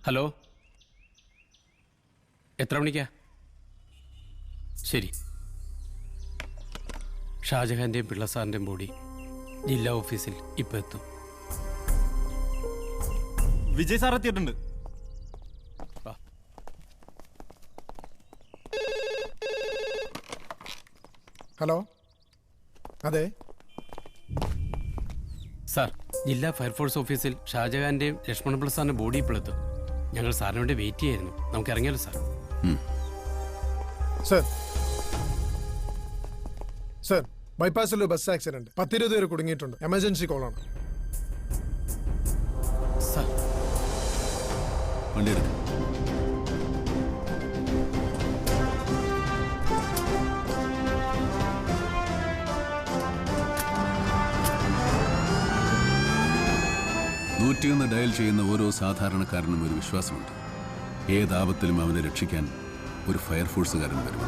Hello, എത്ര മണിക്കാ? ശരി. ഷാജഹാന്റെയും പിള്ളസാറിൻ്റെയും ബോഡി ജില്ലാ ഓഫീസിൽ ഇപ്പം എത്തും. വിജയ് സാർ എത്തിയിട്ടുണ്ട്. ഹലോ, അതെ സാർ, ജില്ലാ ഫയർഫോഴ്സ് ഓഫീസിൽ ഷാജഹാന്റെയും ലക്ഷ്മണപിള്ള സാറിൻ്റെ ബോഡി ഇപ്പോഴെത്തും. ഞങ്ങൾ സാറിന് വേണ്ടി വെയിറ്റ് ചെയ്യായിരുന്നു. നമുക്ക് ഇറങ്ങിയല്ലോ സാർ. സർ സർ ബൈപ്പാസിൽ ഒരു ബസ് ആക്സിഡന്റ്, 10-20 പേര് കുടുങ്ങിയിട്ടുണ്ട്. എമർജൻസി കോളാണ്. സാർ, വണ്ടി എടുക്കും. നൂറ്റിയൊന്ന് ഡയൽ ചെയ്യുന്ന ഓരോ സാധാരണക്കാരനും ഒരു വിശ്വാസമുണ്ട്. ഏതാപത്തിലും അവനെ രക്ഷിക്കാൻ ഒരു ഫയർഫോഴ്സുകാരൻ വരും.